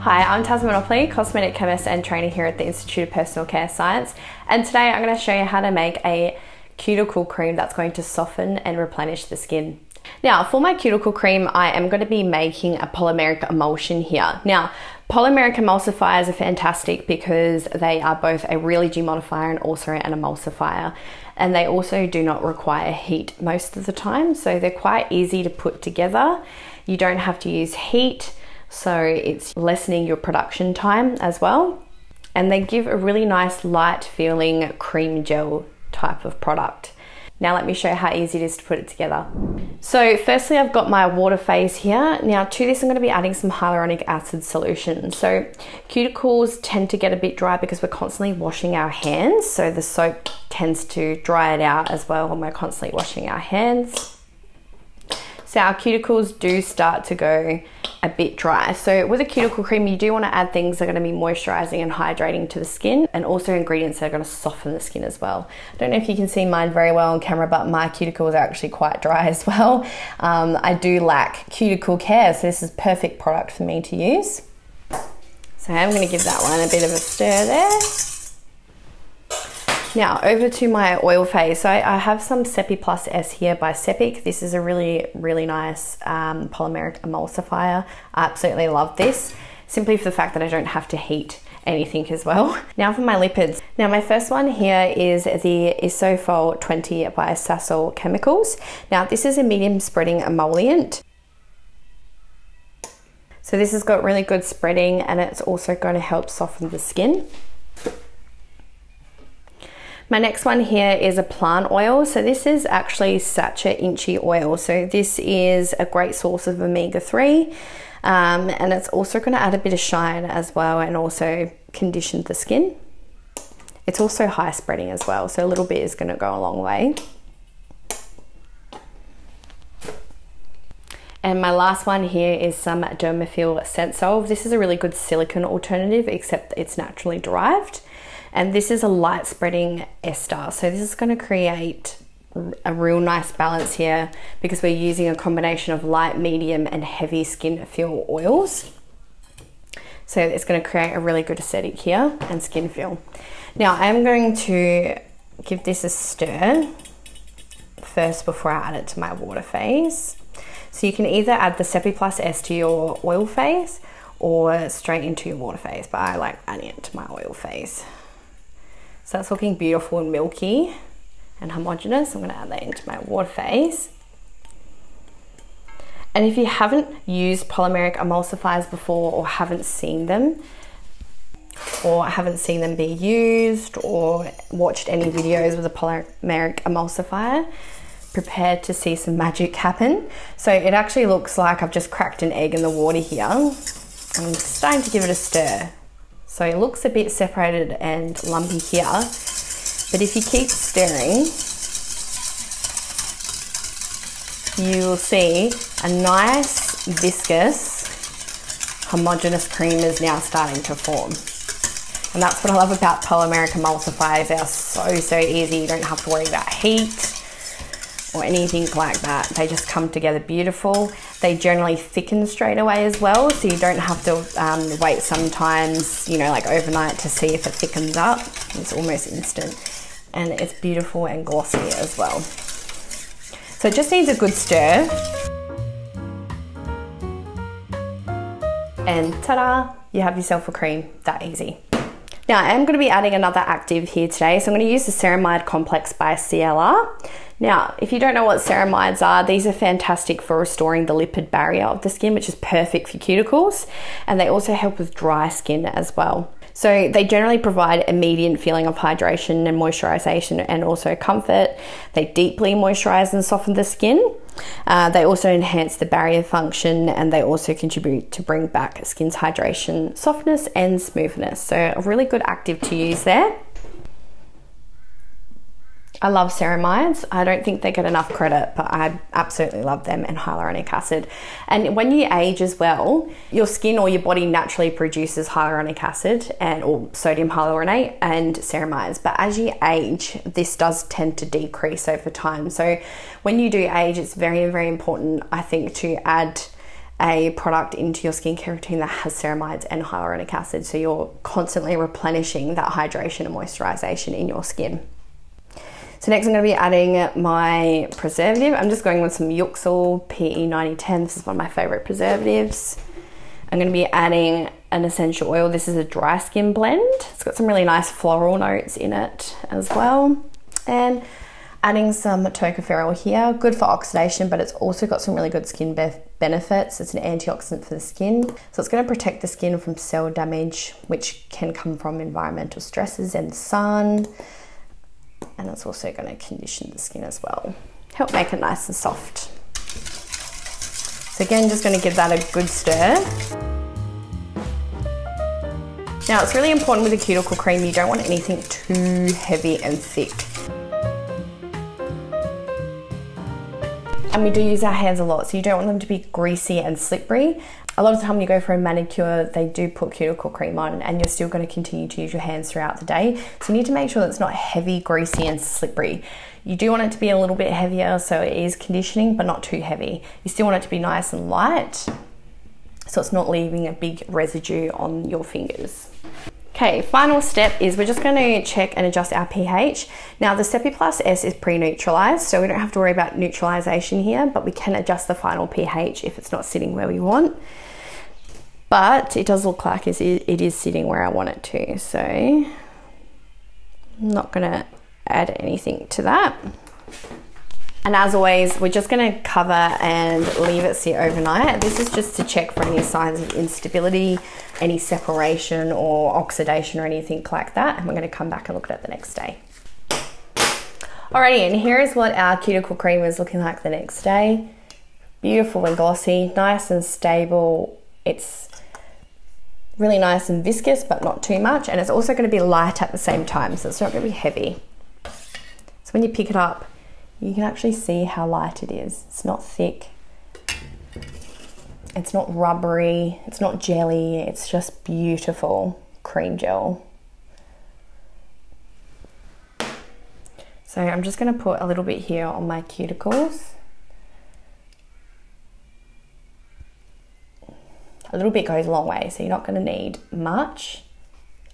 Hi, I'm Tas Monopoly, Cosmetic Chemist and trainer here at the Institute of Personal Care Science. And today I'm going to show you how to make a cuticle cream that's going to soften and replenish the skin. Now, for my cuticle cream, I am going to be making a polymeric emulsion here. Now, polymeric emulsifiers are fantastic because they are both a really demodifier and also an emulsifier. And they also do not require heat most of the time, so they're quite easy to put together. You don't have to use heat, so it's lessening your production time as well. And they give a really nice light feeling cream gel type of product. Now let me show you how easy it is to put it together. So firstly, I've got my water phase here. Now to this, I'm going to be adding some hyaluronic acid solution. So cuticles tend to get a bit dry because we're constantly washing our hands. So the soap tends to dry it out as well when we're constantly washing our hands. So our cuticles do start to go a bit dry. So with a cuticle cream, you do want to add things that are going to be moisturizing and hydrating to the skin, and also ingredients that are going to soften the skin as well. I don't know if you can see mine very well on camera, but my cuticles are actually quite dry as well. I do lack cuticle care, so this is a perfect product for me to use. So I'm going to give that one a bit of a stir there. Now over to my oil phase. So I have some Cepi Plus S here by Cepic. This is a really nice polymeric emulsifier. I absolutely love this, simply for the fact that I don't have to heat anything as well. Now for my lipids. Now my first one here is the Isofol 20 by Cuticle Chemicals. Now this is a medium spreading emollient. So this has got really good spreading, and it's also going to help soften the skin. My next one here is a plant oil. So this is actually Sacha Inchi oil. So this is a great source of omega-3, and it's also going to add a bit of shine as well, and also condition the skin. It's also high spreading as well, so a little bit is going to go a long way. And my last one here is some Dermaphil Sensolve. This is a really good silicone alternative, except it's naturally derived. And this is a light spreading ester. So this is going to create a real nice balance here because we're using a combination of light, medium and heavy skin feel oils. So it's going to create a really good aesthetic here and skin feel. Now I'm going to give this a stir first before I add it to my water phase. So you can either add the Cepi Plus S to your oil phase or straight into your water phase, but I like adding it to my oil phase. So that's looking beautiful and milky and homogeneous. I'm going to add that into my water phase. And if you haven't used polymeric emulsifiers before, or haven't seen them be used, or watched any videos with a polymeric emulsifier, prepare to see some magic happen. So it actually looks like I've just cracked an egg in the water here. I'm starting to give it a stir. So it looks a bit separated and lumpy here, but if you keep stirring, you will see a nice viscous homogeneous cream is now starting to form. And that's what I love about polymeric emulsifiers. They are so easy. You don't have to worry about heat or anything like that. They just come together beautiful. They generally thicken straight away as well, so you don't have to wait sometimes, you know, like overnight to see if it thickens up. It's almost instant, and it's beautiful and glossy as well. So it just needs a good stir, and ta-da, you have yourself a cream. That easy. Now I am going to be adding another active here today, so I'm going to use the Ceramide Complex by CLR. Now, if you don't know what ceramides are, these are fantastic for restoring the lipid barrier of the skin, which is perfect for cuticles, and they also help with dry skin as well. So they generally provide immediate feeling of hydration and moisturization, and also comfort. They deeply moisturize and soften the skin. They also enhance the barrier function, and they also contribute to bring back skin's hydration, softness and smoothness. So a really good active to use there. I love ceramides. I don't think they get enough credit, but I absolutely love them, and hyaluronic acid. And when you age as well, your skin or your body naturally produces hyaluronic acid or sodium hyaluronate and ceramides. But as you age, this does tend to decrease over time. So when you do age, it's very, very important, I think, to add a product into your skincare routine that has ceramides and hyaluronic acid, so you're constantly replenishing that hydration and moisturization in your skin. So next I'm going to be adding my preservative. I'm just going with some Cuticle PE 9010. This is one of my favorite preservatives. I'm going to be adding an essential oil. This is a dry skin blend. It's got some really nice floral notes in it as well. And adding some tocopherol here, good for oxidation, but it's also got some really good skin benefits. It's an antioxidant for the skin. So it's going to protect the skin from cell damage, which can come from environmental stresses and sun. And it's also going to condition the skin as well. Help make it nice and soft. So again, just going to give that a good stir. Now it's really important with a cuticle cream, you don't want anything too heavy and thick. And we do use our hands a lot, so you don't want them to be greasy and slippery. A lot of the time when you go for a manicure, they do put cuticle cream on, and you're still going to continue to use your hands throughout the day. So you need to make sure that it's not heavy, greasy and slippery. You do want it to be a little bit heavier, so it is conditioning, but not too heavy. You still want it to be nice and light, so it's not leaving a big residue on your fingers. Okay, final step is we're just going to check and adjust our pH. Now the Stepi Plus S is pre-neutralized, so we don't have to worry about neutralization here, but we can adjust the final pH if it's not sitting where we want. But it does look like it is sitting where I want it to, so I'm not going to add anything to that. And as always, we're just going to cover and leave it sit overnight. This is just to check for any signs of instability, any separation or oxidation or anything like that. And we're going to come back and look at it the next day. Alrighty, and here is what our cuticle cream is looking like the next day. Beautiful and glossy, nice and stable. It's really nice and viscous, but not too much. And it's also going to be light at the same time, so it's not going to be heavy. So when you pick it up, you can actually see how light it is. It's not thick, it's not rubbery, it's not jelly, it's just beautiful cream gel. So I'm just going to put a little bit here on my cuticles. A little bit goes a long way, so you're not going to need much.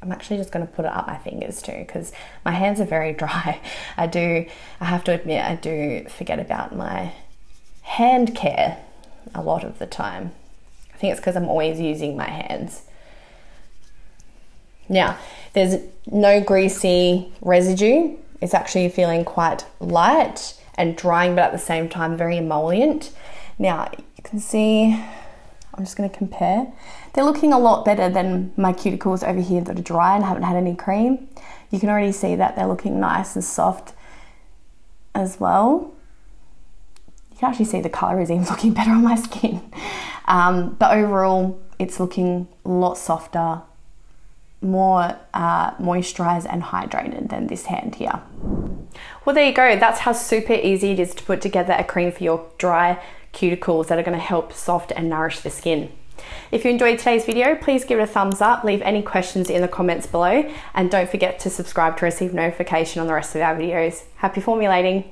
I'm actually just going to put it up my fingers too, because my hands are very dry. I have to admit, I do forget about my hand care a lot of the time. I think it's because I'm always using my hands. Now, there's no greasy residue. It's actually feeling quite light and drying, but at the same time very emollient. Now, you can see, I'm just going to compare. They're looking a lot better than my cuticles over here that are dry and haven't had any cream. You can already see that they're looking nice and soft as well. You can actually see the colour is even looking better on my skin. But overall, it's looking a lot softer, more moisturised and hydrated than this hand here. Well, there you go. That's how super easy it is to put together a cream for your dry cuticles that are going to help soft and nourish the skin. If you enjoyed today's video, please give it a thumbs up, leave any questions in the comments below, and don't forget to subscribe to receive notification on the rest of our videos. Happy formulating!